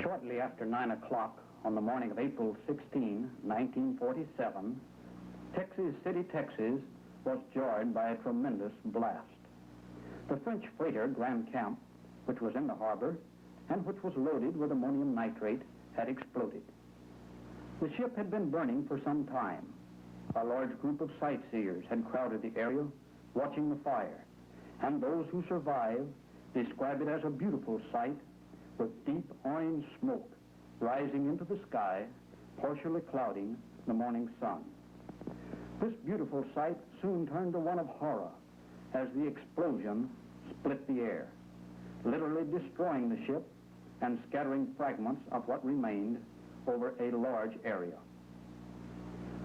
Shortly after 9 o'clock on the morning of April 16, 1947, Texas City, Texas was jarred by a tremendous blast. The French freighter Grand Camp, which was in the harbor and which was loaded with ammonium nitrate, had exploded. The ship had been burning for some time. A large group of sightseers had crowded the area watching the fire, and those who survived describe it as a beautiful sight with deep orange smoke rising into the sky, partially clouding the morning sun. This beautiful sight soon turned to one of horror as the explosion split the air, literally destroying the ship and scattering fragments of what remained over a large area.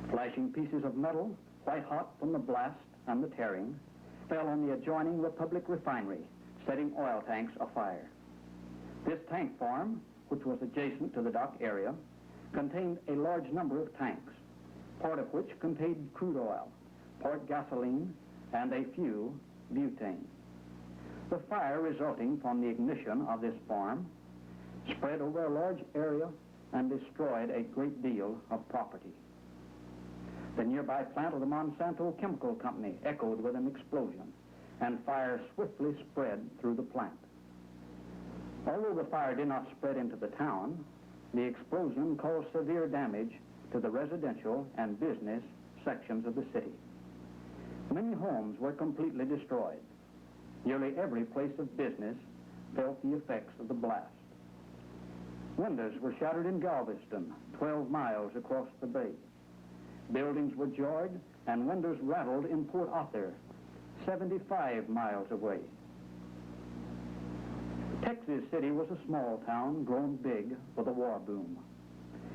Flashing pieces of metal, white hot from the blast and the tearing, fell on the adjoining Republic refinery, setting oil tanks afire. This tank farm, which was adjacent to the dock area, contained a large number of tanks, part of which contained crude oil, part gasoline, and a few butane. The fire resulting from the ignition of this farm spread over a large area and destroyed a great deal of property. The nearby plant of the Monsanto Chemical Company echoed with an explosion, and fire swiftly spread through the plant. Although the fire did not spread into the town, the explosion caused severe damage to the residential and business sections of the city. Many homes were completely destroyed. Nearly every place of business felt the effects of the blast. Windows were shattered in Galveston, 12 miles across the bay. Buildings were jarred and windows rattled in Port Arthur, 75 miles away. Texas City was a small town grown big with the war boom.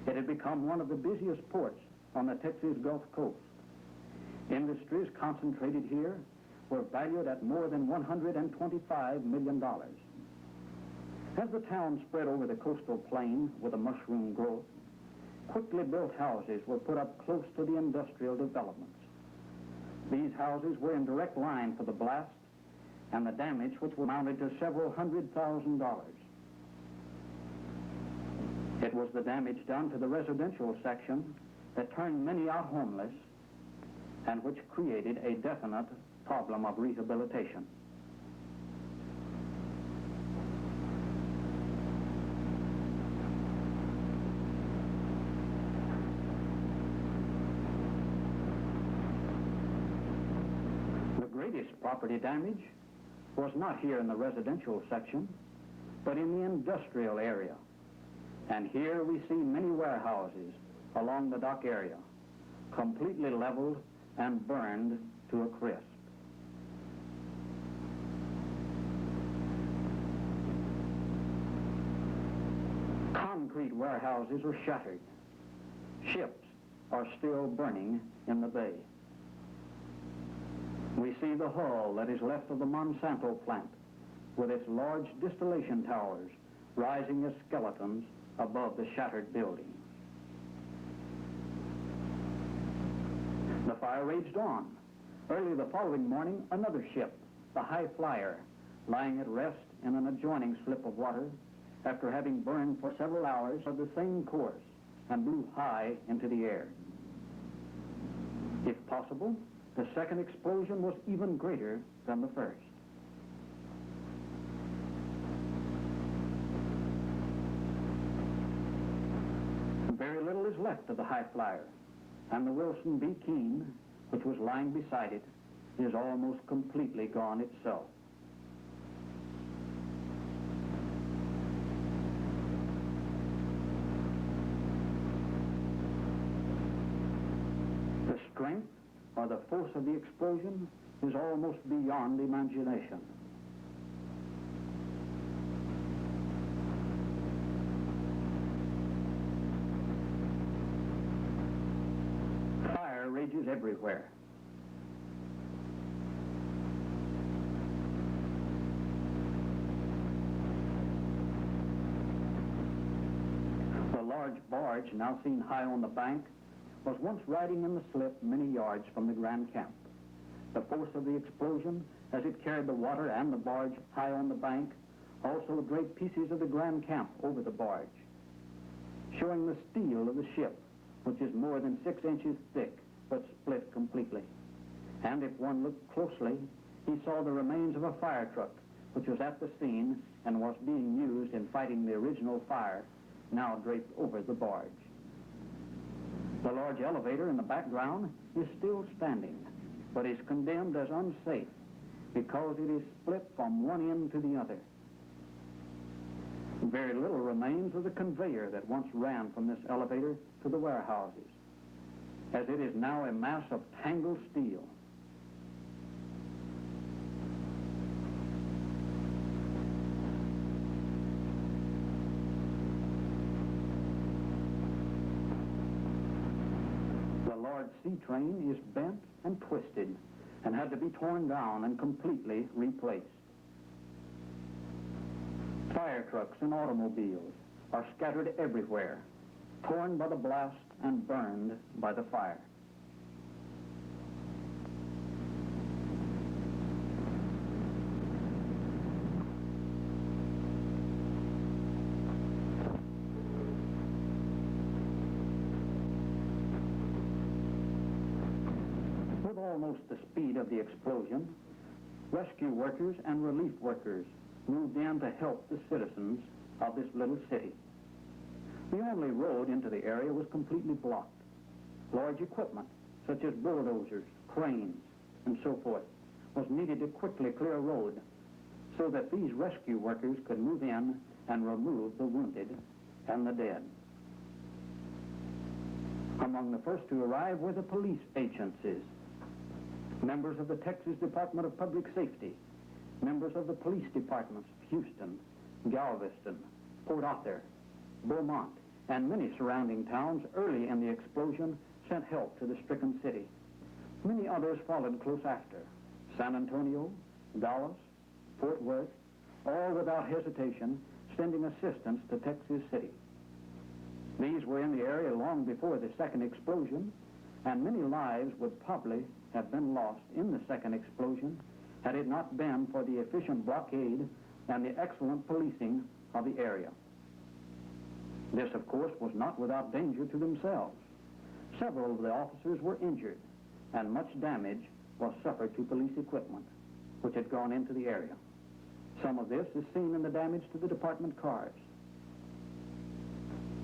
It had become one of the busiest ports on the Texas Gulf Coast. Industries concentrated here were valued at more than $125 million. As the town spread over the coastal plain with a mushroom growth, quickly built houses were put up close to the industrial developments. These houses were in direct line for the blast and the damage, which amounted to several $100,000. It was the damage done to the residential section that turned many out homeless and which created a definite problem of rehabilitation. The greatest property damage was not here in the residential section, but in the industrial area. And here we see many warehouses along the dock area, completely leveled and burned to a crisp. Concrete warehouses are shattered. Ships are still burning in the bay. We see the hull that is left of the Monsanto plant with its large distillation towers rising as skeletons above the shattered building. The fire raged on. Early the following morning, another ship, the High Flyer, lying at rest in an adjoining slip of water after having burned for several hours of the same course and blew high into the air. If possible, the second explosion was even greater than the first. Very little is left of the High Flyer, and the Wilson B. Keene, which was lying beside it, is almost completely gone itself. The strength or the force of the explosion is almost beyond imagination. Fire rages everywhere. The large barge, now seen high on the bank, was once riding in the slip many yards from the Grand Camp. The force of the explosion, as it carried the water and the barge high on the bank, Also draped pieces of the Grand Camp over the barge, showing the steel of the ship, which is more than 6 inches thick, but split completely. And if one looked closely, he saw the remains of a fire truck, which was at the scene and was being used in fighting the original fire, now draped over the barge. The large elevator in the background is still standing, but is condemned as unsafe because it is split from one end to the other. Very little remains of the conveyor that once ran from this elevator to the warehouses, as it is now a mass of tangled steel. The large sea train is bent and twisted and had to be torn down and completely replaced. Fire trucks and automobiles are scattered everywhere, torn by the blast and burned by the fire. With almost the speed of the explosion, rescue workers and relief workers moved in to help the citizens of this little city. The only road into the area was completely blocked. Large equipment, such as bulldozers, cranes, and so forth, was needed to quickly clear a road so that these rescue workers could move in and remove the wounded and the dead. Among the first to arrive were the police agencies, members of the Texas Department of Public Safety, members of the police departments of Houston, Galveston, Port Arthur, Beaumont, and many surrounding towns early in the explosion sent help to the stricken city. Many others followed close after. San Antonio, Dallas, Fort Worth, all without hesitation sending assistance to Texas City. These were in the area long before the second explosion, and many lives would probably have been lost in the second explosion had it not been for the efficient blockade and the excellent policing of the area. This, of course, was not without danger to themselves. Several of the officers were injured, and much damage was suffered to police equipment, which had gone into the area. Some of this is seen in the damage to the department cars.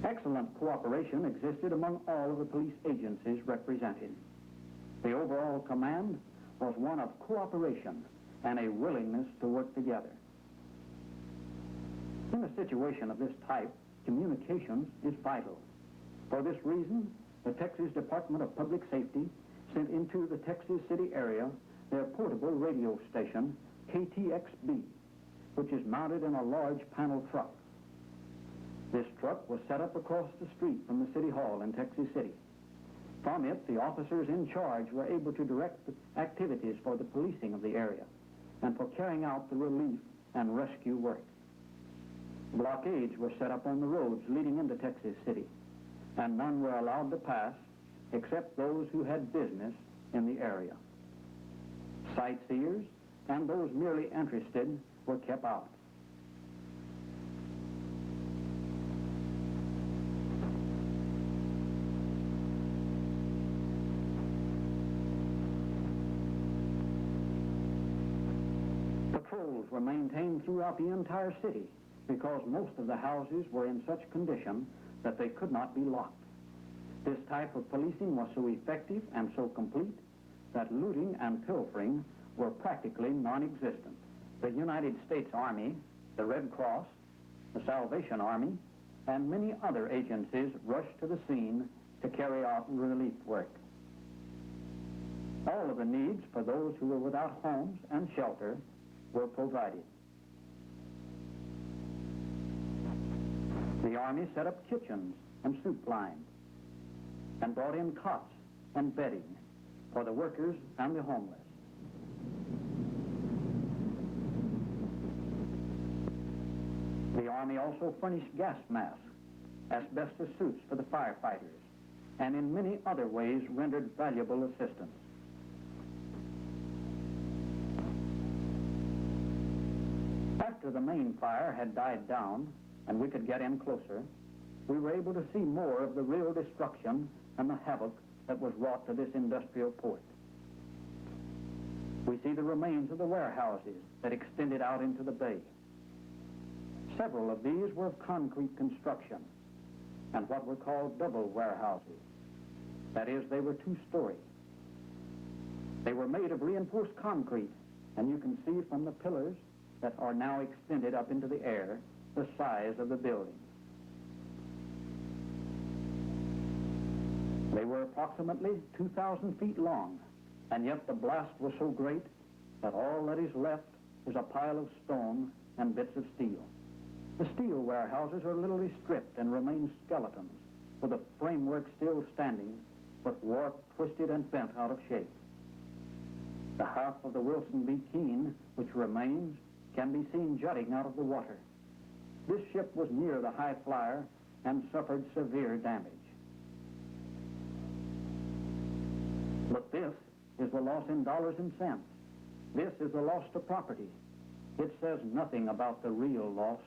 Excellent cooperation existed among all of the police agencies represented. The overall command was one of cooperation and a willingness to work together. In a situation of this type, communications is vital. For this reason, the Texas Department of Public Safety sent into the Texas City area their portable radio station, KTXB, which is mounted in a large panel truck. This truck was set up across the street from the City Hall in Texas City. From it, the officers in charge were able to direct the activities for the policing of the area and for carrying out the relief and rescue work. Blockades were set up on the roads leading into Texas City, and none were allowed to pass except those who had business in the area. Sightseers and those merely interested were kept out. Patrols were maintained throughout the entire city because most of the houses were in such condition that they could not be locked. This type of policing was so effective and so complete that looting and pilfering were practically non-existent. The United States Army, the Red Cross, the Salvation Army, and many other agencies rushed to the scene to carry out relief work. All of the needs for those who were without homes and shelter were provided. The Army set up kitchens and soup lines and brought in cots and bedding for the workers and the homeless. The Army also furnished gas masks, asbestos suits for the firefighters, and in many other ways rendered valuable assistance. After the main fire had died down and we could get in closer, we were able to see more of the real destruction and the havoc that was wrought to this industrial port. We see the remains of the warehouses that extended out into the bay. Several of these were of concrete construction and what were called double warehouses. That is, they were two-story. They were made of reinforced concrete, and you can see from the pillars that are now extended up into the air the size of the building. They were approximately 2,000 feet long, and yet the blast was so great that all that is left is a pile of stone and bits of steel. The steel warehouses are literally stripped and remain skeletons, with the framework still standing, but warped, twisted, and bent out of shape. The half of the Wilson B. Keene, which remains, can be seen jutting out of the water. This ship was near the High Flyer and suffered severe damage. But this is the loss in dollars and cents. This is the loss to property. It says nothing about the real loss,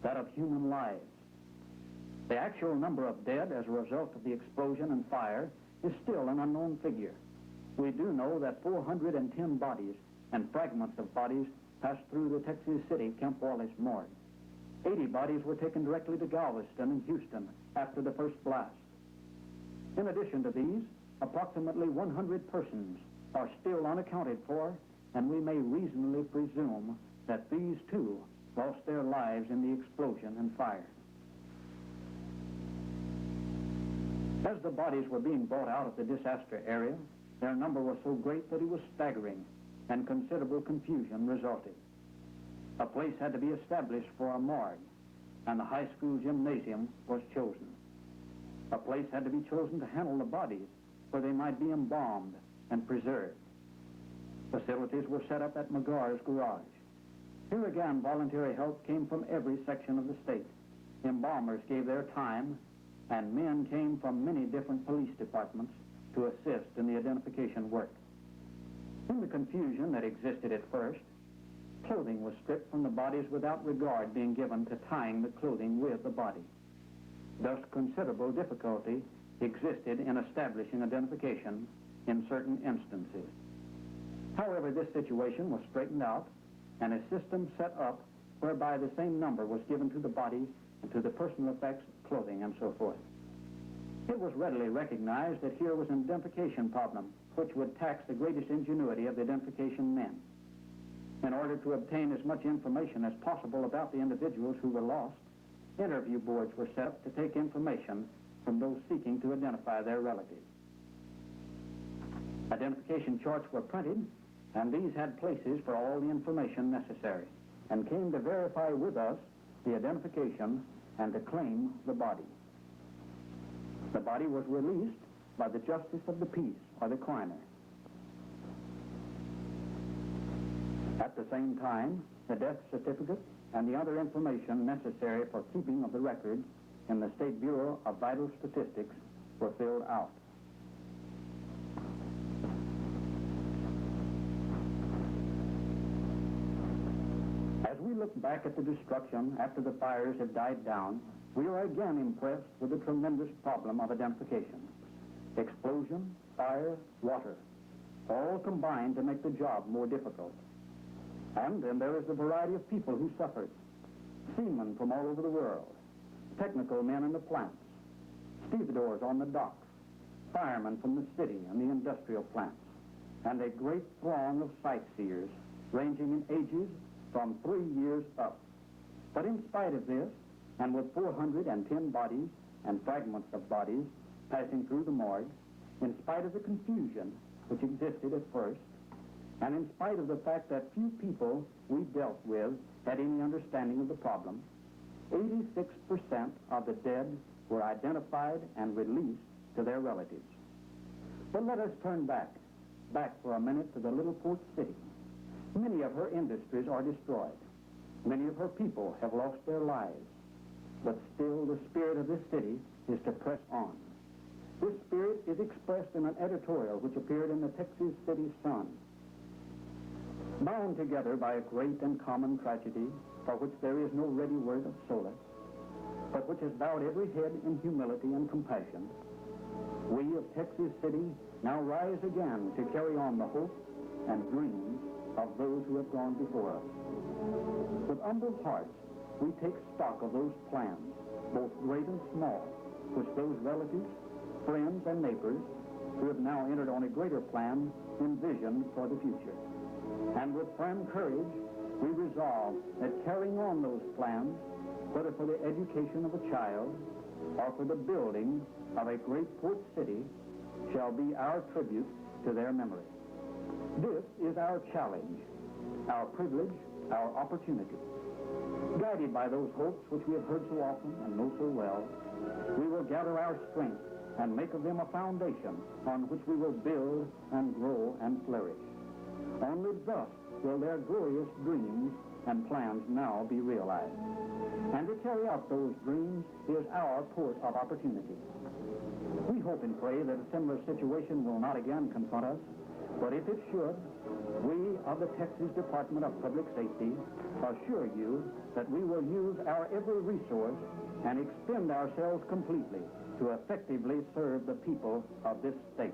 that of human lives. The actual number of dead as a result of the explosion and fire is still an unknown figure. We do know that 410 bodies and fragments of bodies passed through the Texas City Kemp Wallace morgue. 80 bodies were taken directly to Galveston and Houston after the first blast. In addition to these, approximately 100 persons are still unaccounted for, and we may reasonably presume that these too lost their lives in the explosion and fire. As the bodies were being brought out of the disaster area, their number was so great that it was staggering, and considerable confusion resulted. A place had to be established for a morgue, and the high school gymnasium was chosen. A place had to be chosen to handle the bodies where they might be embalmed and preserved. Facilities were set up at McGar's garage. Here again, voluntary help came from every section of the state. Embalmers gave their time, and men came from many different police departments to assist in the identification work. In the confusion that existed at first, clothing was stripped from the bodies without regard being given to tying the clothing with the body. Thus, considerable difficulty existed in establishing identification in certain instances. However, this situation was straightened out, and a system set up whereby the same number was given to the body and to the personal effects, clothing, and so forth. It was readily recognized that here was an identification problem which would tax the greatest ingenuity of the identification men. In order to obtain as much information as possible about the individuals who were lost, interview boards were set up to take information from those seeking to identify their relatives. Identification charts were printed, and these had places for all the information necessary, and came to verify with us the identification and to claim the body. The body was released by the justice of the peace, or the coroner. At the same time, the death certificate and the other information necessary for keeping of the record in the State Bureau of Vital Statistics were filled out. As we look back at the destruction after the fires have died down, we are again impressed with the tremendous problem of identification. Explosion, fire, water, all combined to make the job more difficult. And then there is the variety of people who suffered. Seamen from all over the world, technical men in the plants, stevedores on the docks, firemen from the city and the industrial plants, and a great throng of sightseers ranging in ages from 3 years up. But in spite of this, and with 410 bodies and fragments of bodies passing through the morgue, in spite of the confusion which existed at first, and in spite of the fact that few people we dealt with had any understanding of the problem, 86% of the dead were identified and released to their relatives. But let us turn back for a minute to the little port city. Many of her industries are destroyed. Many of her people have lost their lives. But still, the spirit of this city is to press on. This spirit is expressed in an editorial which appeared in the Texas City Sun. Bound together by a great and common tragedy for which there is no ready word of solace, but which has bowed every head in humility and compassion, we of Texas City now rise again to carry on the hopes and dreams of those who have gone before us. With humble hearts, we take stock of those plans, both great and small, which those relatives, friends, and neighbors who have now entered on a greater plan envision for the future. And with firm courage, we resolve that carrying on those plans, whether for the education of a child or for the building of a great port city, shall be our tribute to their memory. This is our challenge, our privilege, our opportunity. Guided by those hopes which we have heard so often and know so well, we will gather our strength and make of them a foundation on which we will build and grow and flourish. Only thus will their glorious dreams and plans now be realized. And to carry out those dreams is our port of opportunity. We hope and pray that a similar situation will not again confront us, but if it should, we of the Texas Department of Public Safety assure you that we will use our every resource and expend ourselves completely to effectively serve the people of this state.